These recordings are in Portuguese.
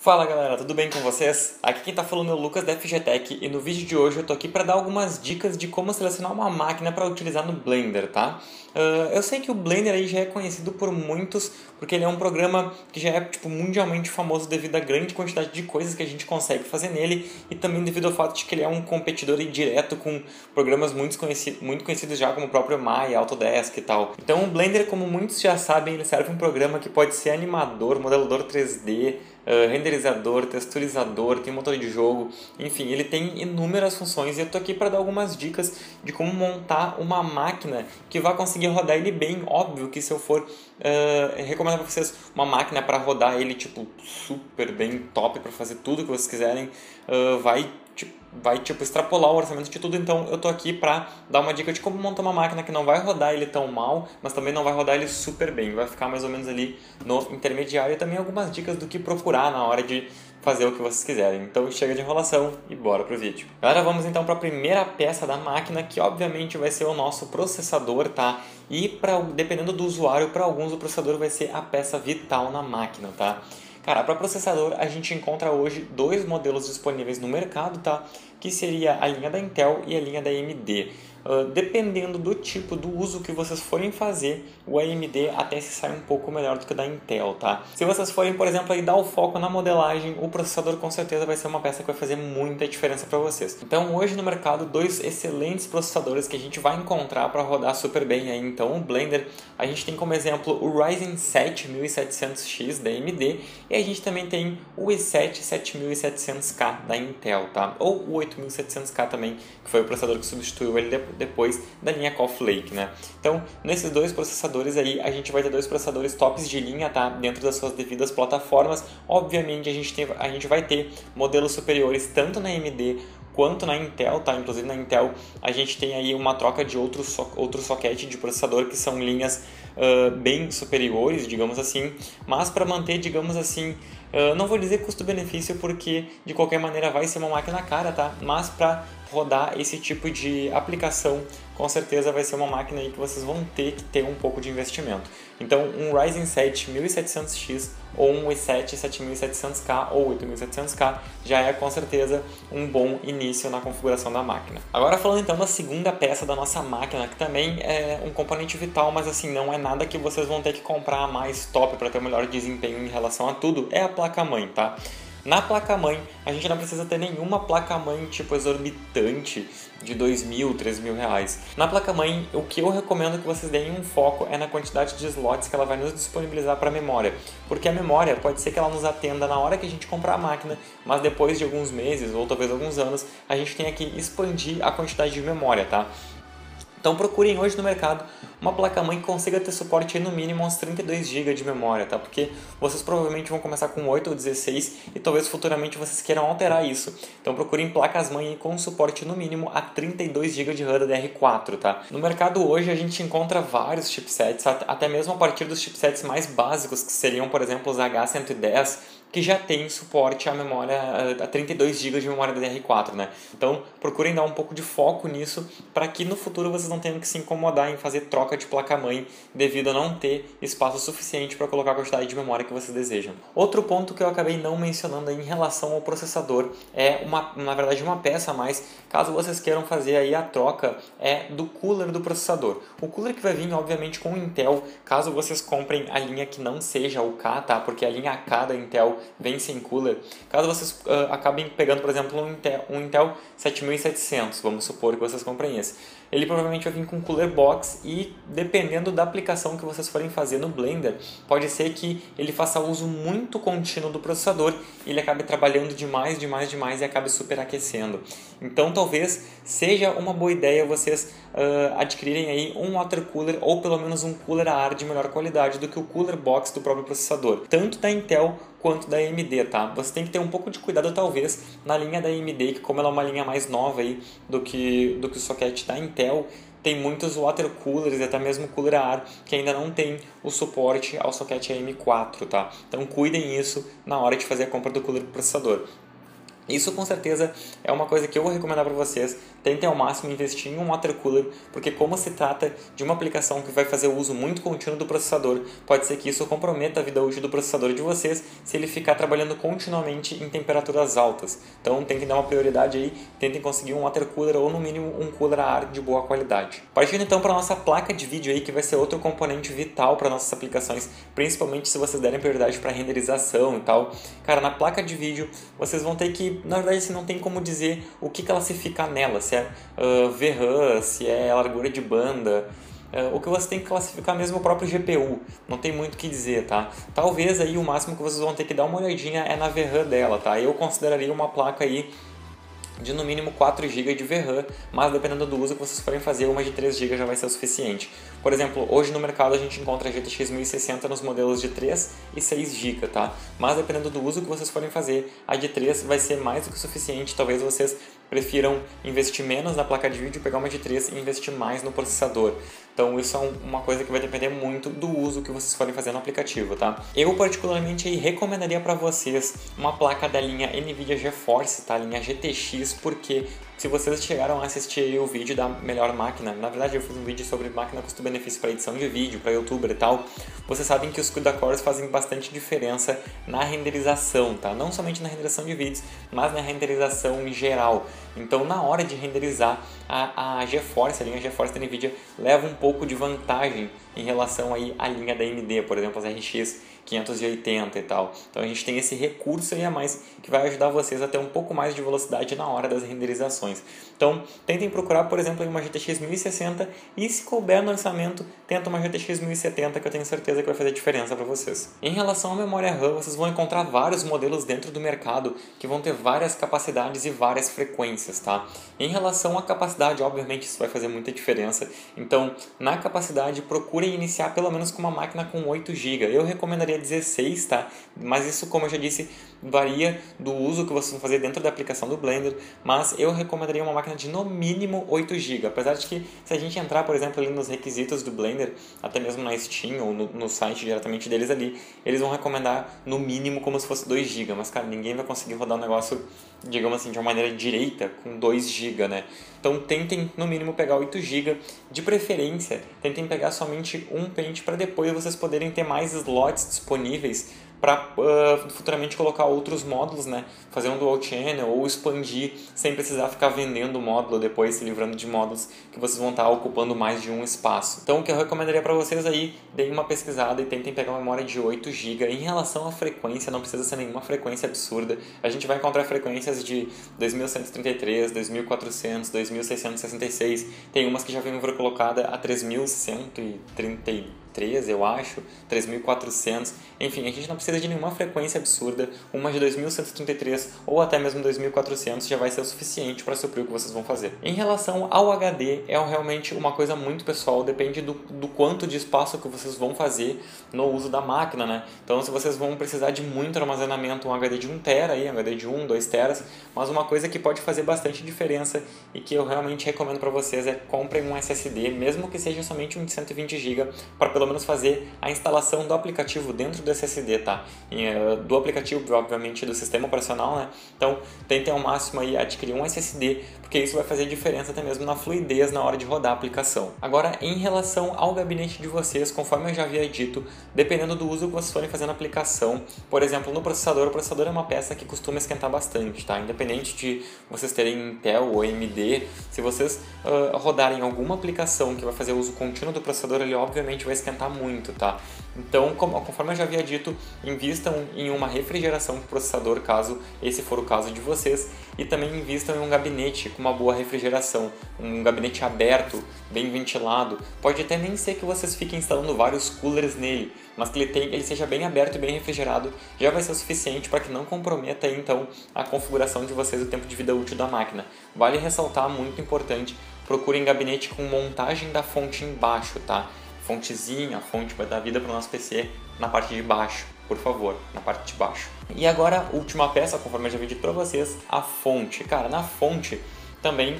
Fala galera, tudo bem com vocês? Aqui quem tá falando é o Lucas da FGTech e no vídeo de hoje eu tô aqui para dar algumas dicas de como selecionar uma máquina para utilizar no Blender, tá? Eu sei que o Blender aí já é conhecido por muitos porque ele é um programa que já é mundialmente famoso devido à grande quantidade de coisas que a gente consegue fazer nele e também devido ao fato de que ele é um competidor aí direto com programas muito conhecidos já como o próprio Maya, Autodesk e tal. Então o Blender, como muitos já sabem, ele serve um programa que pode ser animador, modelador 3D, renderizador, texturizador, tem motor de jogo, enfim, ele tem inúmeras funções e eu tô aqui para dar algumas dicas de como montar uma máquina que vai conseguir rodar ele bem. Óbvio que se eu for recomendar para vocês uma máquina para rodar ele super bem, top, para fazer tudo que vocês quiserem, vai extrapolar o orçamento de tudo. Então eu tô aqui para dar uma dica de como montar uma máquina que não vai rodar ele tão mal, mas também não vai rodar ele super bem, vai ficar mais ou menos ali no intermediário, e também algumas dicas do que procurar na hora de fazer o que vocês quiserem. Então chega de enrolação e bora pro vídeo. Agora vamos então para a primeira peça da máquina, que obviamente vai ser o nosso processador, tá? E dependendo do usuário, para alguns o processador vai ser a peça vital na máquina, tá? Cara, para processador a gente encontra hoje dois modelos disponíveis no mercado, tá? Que seria a linha da Intel e a linha da AMD. Dependendo do tipo do uso que vocês forem fazer, o AMD até se sai um pouco melhor do que o da Intel, tá? Se vocês forem, por exemplo, aí dar o foco na modelagem, o processador com certeza vai ser uma peça que vai fazer muita diferença para vocês. Então hoje no mercado, dois excelentes processadores que a gente vai encontrar para rodar super bem aí. Então o Blender, a gente tem como exemplo o Ryzen 7 1700X da AMD e a gente também tem o i7 7700K da Intel, tá? Ou o 8700K também, que foi o processador que substituiu ele depois da linha Coffee Lake, né? Então, nesses dois processadores aí, a gente vai ter dois processadores tops de linha, tá? Dentro das suas devidas plataformas. Obviamente, a gente vai ter modelos superiores tanto na AMD quanto na Intel, tá? Inclusive na Intel a gente tem aí uma troca de outro socket de processador, que são linhas bem superiores, digamos assim, mas para manter, digamos assim, não vou dizer custo-benefício porque de qualquer maneira vai ser uma máquina cara, tá? Mas para rodar esse tipo de aplicação, com certeza vai ser uma máquina aí que vocês vão ter que ter um pouco de investimento. Então, um Ryzen 7 1700X ou um i7 7700K ou 8700K já é com certeza um bom início na configuração da máquina. Agora falando então da segunda peça da nossa máquina, que também é um componente vital, mas assim, não é nada que vocês vão ter que comprar mais top para ter o melhor desempenho em relação a tudo, é a placa-mãe, tá? Na placa-mãe, a gente não precisa ter nenhuma placa-mãe tipo exorbitante de R$2.000, R$3.000. Na placa-mãe, o que eu recomendo que vocês deem um foco é na quantidade de slots que ela vai nos disponibilizar para a memória. Porque a memória pode ser que ela nos atenda na hora que a gente comprar a máquina, mas depois de alguns meses ou talvez alguns anos, a gente tenha que expandir a quantidade de memória, tá? Então procurem hoje no mercado uma placa-mãe que consiga ter suporte aí no mínimo uns 32 GB de memória, tá? Porque vocês provavelmente vão começar com 8 ou 16 e talvez futuramente vocês queiram alterar isso. Então procurem placas-mãe com suporte no mínimo a 32 GB de RAM DDR4, tá? No mercado hoje a gente encontra vários chipsets, até mesmo a partir dos chipsets mais básicos, que seriam, por exemplo, os H110, que já tem suporte à memória a 32 GB de memória DDR4, né? Então procurem dar um pouco de foco nisso para que no futuro vocês não tenham que se incomodar em fazer troca de placa-mãe devido a não ter espaço suficiente para colocar a quantidade de memória que vocês desejam. Outro ponto que eu acabei não mencionando aí em relação ao processador é na verdade uma peça a mais, caso vocês queiram fazer aí a troca, é do cooler do processador. O cooler que vai vir obviamente com o Intel, caso vocês comprem a linha que não seja o K, tá? Porque a linha K da Intel vem sem cooler. Caso vocês acabem pegando, por exemplo, um Intel 7700, vamos supor que vocês comprem esse, ele provavelmente vai vir com cooler box e dependendo da aplicação que vocês forem fazer no Blender, pode ser que ele faça uso muito contínuo do processador e ele acabe trabalhando demais e acabe superaquecendo. Então talvez seja uma boa ideia vocês adquirirem aí um water cooler ou pelo menos um cooler a ar de melhor qualidade do que o cooler box do próprio processador, tanto da Intel quanto da AMD, tá? Você tem que ter um pouco de cuidado talvez na linha da AMD, que como ela é uma linha mais nova aí do que o socket da Intel, tem muitos water coolers e até mesmo cooler a ar que ainda não tem o suporte ao socket AM4, tá? Então cuidem isso na hora de fazer a compra do cooler do processador. Isso com certeza é uma coisa que eu vou recomendar para vocês. Tentem ao máximo investir em um water cooler, porque como se trata de uma aplicação que vai fazer uso muito contínuo do processador, pode ser que isso comprometa a vida útil do processador de vocês se ele ficar trabalhando continuamente em temperaturas altas. Então tentem dar uma prioridade aí, tentem conseguir um water cooler ou no mínimo um cooler a ar de boa qualidade. Partindo então para a nossa placa de vídeo aí, que vai ser outro componente vital para nossas aplicações, principalmente se vocês derem prioridade para renderização e tal. Cara, na placa de vídeo vocês vão ter que, na verdade, assim, não tem como dizer o que classificar nela, se é VRAM, se é largura de banda. O que você tem que classificar mesmo é o próprio GPU, não tem muito o que dizer, tá? Talvez aí o máximo que vocês vão ter que dar uma olhadinha é na VRAM dela, tá? Eu consideraria uma placa aí de no mínimo 4 GB de VRAM, mas dependendo do uso que vocês forem fazer, uma de 3 GB já vai ser o suficiente. Por exemplo, hoje no mercado a gente encontra a GTX 1060 nos modelos de 3 e 6 GB, tá? Mas dependendo do uso que vocês forem fazer, a de 3 vai ser mais do que o suficiente. Talvez vocês prefiram investir menos na placa de vídeo, pegar uma de 3 e investir mais no processador. Então isso é uma coisa que vai depender muito do uso que vocês forem fazer no aplicativo, tá? Eu particularmente aí recomendaria para vocês uma placa da linha NVIDIA GeForce, tá? Linha GTX, porque se vocês chegaram a assistir o vídeo da melhor máquina, na verdade eu fiz um vídeo sobre máquina custo-benefício para edição de vídeo, para youtuber e tal, vocês sabem que os CUDA cores fazem bastante diferença na renderização, tá? Não somente na renderização de vídeos, mas na renderização em geral. Então na hora de renderizar, a GeForce, a linha GeForce da NVIDIA leva um pouco de vantagem em relação aí à linha da AMD, por exemplo, as RX 580 e tal. Então a gente tem esse recurso aí a mais que vai ajudar vocês a ter um pouco mais de velocidade na hora das renderizações. Então tentem procurar, por exemplo, uma GTX 1060 e, se couber no orçamento, tenta uma GTX 1070, que eu tenho certeza que vai fazer diferença para vocês. Em relação à memória RAM, vocês vão encontrar vários modelos dentro do mercado que vão ter várias capacidades e várias frequências, tá? Em relação à capacidade, obviamente isso vai fazer muita diferença. Então, na capacidade, procurem iniciar pelo menos com uma máquina com 8 GB. Eu recomendaria 16, tá? Mas isso, como eu já disse, varia do uso que vocês vão fazer dentro da aplicação do Blender, mas eu recomendaria uma máquina de no mínimo 8 GB, apesar de que se a gente entrar, por exemplo, ali nos requisitos do Blender, até mesmo na Steam ou no site diretamente deles ali, eles vão recomendar no mínimo como se fosse 2 GB, mas cara, ninguém vai conseguir rodar um negócio, digamos assim, de uma maneira direita com 2 GB, né? Então tentem no mínimo pegar 8 GB, de preferência tentem pegar somente um pente para depois vocês poderem ter mais slots disponíveis para futuramente colocar outros módulos, né? Fazer um dual channel ou expandir sem precisar ficar vendendo o módulo depois, se livrando de módulos que vocês vão estar ocupando mais de um espaço. Então o que eu recomendaria para vocês aí, deem uma pesquisada e tentem pegar uma memória de 8 GB. Em relação à frequência, não precisa ser nenhuma frequência absurda. A gente vai encontrar frequências de 2133, 2400, 2666. Tem umas que já vem colocada a 3133, eu acho, 3400. Enfim, a gente não precisa de nenhuma frequência absurda. Uma de 2133 ou até mesmo 2400 já vai ser o suficiente para suprir o que vocês vão fazer. Em relação ao HD, é realmente uma coisa muito pessoal, depende do quanto de espaço que vocês vão fazer no uso da máquina, né? Então, se vocês vão precisar de muito armazenamento, um HD de 1 TB aí, um HD de 1, 2 TB, mas uma coisa que pode fazer bastante diferença e que eu realmente recomendo para vocês é comprem um SSD, mesmo que seja somente um de 120 GB, para pelo menos fazer a instalação do aplicativo dentro do SSD, tá? Do aplicativo, obviamente, do sistema operacional, né? Então, tentem ao máximo aí adquirir um SSD, porque isso vai fazer diferença até mesmo na fluidez na hora de rodar a aplicação. Agora, em relação ao gabinete de vocês, conforme eu já havia dito, dependendo do uso que vocês forem fazer na aplicação, por exemplo, no processador, o processador é uma peça que costuma esquentar bastante, tá? Independente de vocês terem Intel ou AMD, se vocês rodarem alguma aplicação que vai fazer uso contínuo do processador, ele obviamente vai esquentar muito, tá? Então, conforme eu já havia dito, invistam em uma refrigeração do processador, caso esse for o caso de vocês, e também invistam em um gabinete com uma boa refrigeração, um gabinete aberto, bem ventilado. Pode até nem ser que vocês fiquem instalando vários coolers nele, mas que ele seja bem aberto e bem refrigerado, já vai ser o suficiente para que não comprometa aí, então, a configuração de vocês, o tempo de vida útil da máquina. Vale ressaltar, muito importante, procurem gabinete com montagem da fonte embaixo, tá? Fontezinha, a fonte vai dar vida para o nosso PC na parte de baixo, por favor, na parte de baixo. E agora, última peça, conforme eu já havia dito para vocês, a fonte. Cara, na fonte, também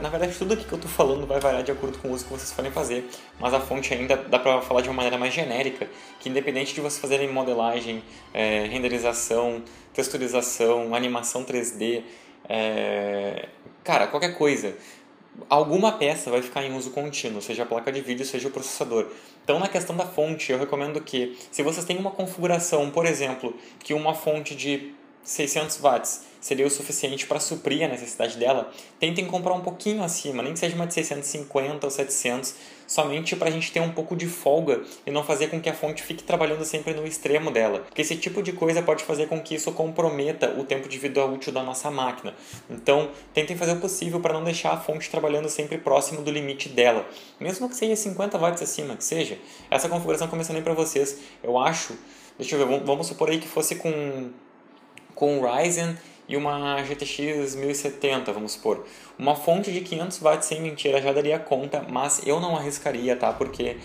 na verdade tudo aqui que eu estou falando vai variar de acordo com o uso que vocês forem fazer, mas a fonte ainda dá para falar de uma maneira mais genérica, que independente de vocês fazerem modelagem, renderização, texturização, animação 3D, cara, qualquer coisa, alguma peça vai ficar em uso contínuo, seja a placa de vídeo, seja o processador. Então, na questão da fonte, eu recomendo que, se vocês têm uma configuração, por exemplo, que uma fonte de 600 watts seria o suficiente para suprir a necessidade dela, tentem comprar um pouquinho acima, nem que seja uma de 650 ou 700, somente para a gente ter um pouco de folga e não fazer com que a fonte fique trabalhando sempre no extremo dela. Porque esse tipo de coisa pode fazer com que isso comprometa o tempo de vida útil da nossa máquina. Então, tentem fazer o possível para não deixar a fonte trabalhando sempre próximo do limite dela. Mesmo que seja 50 watts acima, que seja. Essa configuração que eu mencionei para vocês, eu acho... Deixa eu ver, vamos supor aí que fosse com Ryzen e uma GTX 1070, vamos supor. Uma fonte de 500 watts sem mentira já daria conta, mas eu não arriscaria, tá? Porque,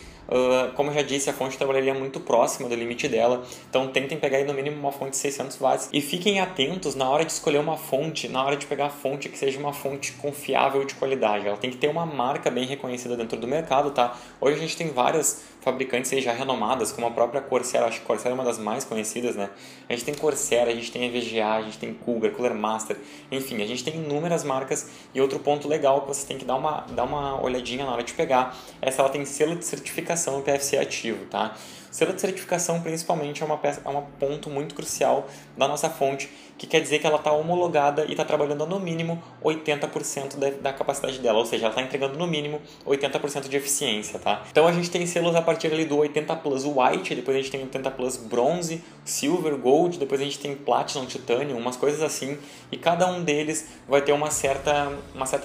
como eu já disse, a fonte trabalharia muito próxima do limite dela. Então tentem pegar aí no mínimo uma fonte de 600 watts. E fiquem atentos na hora de escolher uma fonte, na hora de pegar a fonte que seja uma fonte confiável de qualidade. Ela tem que ter uma marca bem reconhecida dentro do mercado, tá? Hoje a gente tem várias fabricantes aí já renomadas, como a própria Corsair. Acho que Corsair é uma das mais conhecidas, né? A gente tem Corsair, a gente tem EVGA, a gente tem Cougar, Cooler Master, enfim, a gente tem inúmeras marcas. E outro ponto legal que você tem que dar uma olhadinha na hora de pegar é se ela tem selo de certificação PFC ativo, tá? Selo de certificação, principalmente, é um ponto muito crucial da nossa fonte, que quer dizer que ela está homologada e está trabalhando no mínimo 80% da capacidade dela, ou seja, ela está entregando no mínimo 80% de eficiência, tá? Então a gente tem selos a partir ali do 80 Plus White, depois a gente tem 80 Plus Bronze, Silver, Gold, depois a gente tem Platinum, Titanium, umas coisas assim, e cada um deles vai ter uma certa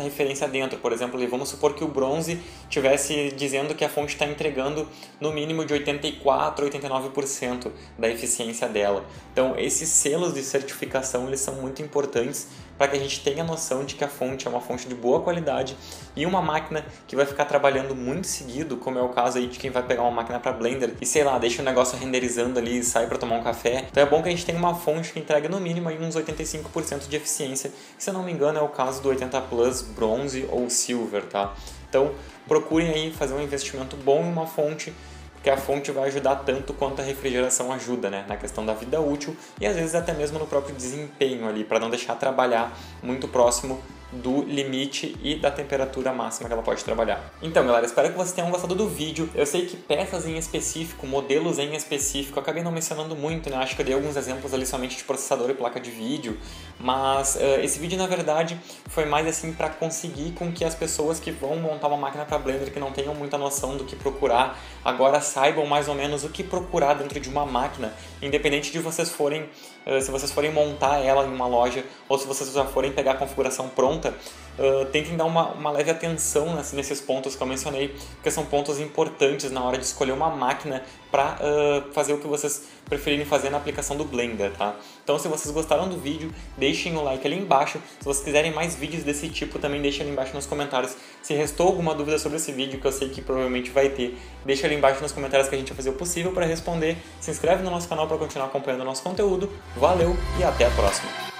referência dentro. Por exemplo, vamos supor que o Bronze estivesse dizendo que a fonte está entregando no mínimo de 84%, 89% da eficiência dela. Então, esses selos de certificação, eles são muito importantes para que a gente tenha noção de que a fonte é uma fonte de boa qualidade e uma máquina que vai ficar trabalhando muito seguido, como é o caso aí de quem vai pegar uma máquina para Blender e, sei lá, deixa o negócio renderizando ali e sai para tomar um café. Então é bom que a gente tenha uma fonte que entregue no mínimo aí uns 85% de eficiência, que, se eu não me engano, é o caso do 80 Plus Bronze ou Silver, tá? Então, procurem aí fazer um investimento bom em uma fonte, que a fonte vai ajudar tanto quanto a refrigeração ajuda, né? Na questão da vida útil e às vezes até mesmo no próprio desempenho ali, para não deixar trabalhar muito próximo do limite e da temperatura máxima que ela pode trabalhar. Então, galera, espero que vocês tenham gostado do vídeo. Eu sei que peças em específico, modelos em específico, eu acabei não mencionando muito, né? Acho que eu dei alguns exemplos ali somente de processador e placa de vídeo, mas esse vídeo, na verdade, foi mais assim para conseguir com que as pessoas que vão montar uma máquina para Blender, que não tenham muita noção do que procurar, agora saibam mais ou menos o que procurar dentro de uma máquina, independente de vocês forem, se vocês forem montar ela em uma loja ou se vocês já forem pegar a configuração pronta. Tentem dar uma leve atenção nesses pontos que eu mencionei, porque são pontos importantes na hora de escolher uma máquina para fazer o que vocês preferirem fazer na aplicação do Blender, tá? Então, se vocês gostaram do vídeo, deixem o like ali embaixo. Se vocês quiserem mais vídeos desse tipo, também deixem ali embaixo nos comentários. Se restou alguma dúvida sobre esse vídeo, que eu sei que provavelmente vai ter, deixa ali embaixo nos comentários que a gente vai fazer o possível para responder. Se inscreve no nosso canal para continuar acompanhando o nosso conteúdo. Valeu e até a próxima!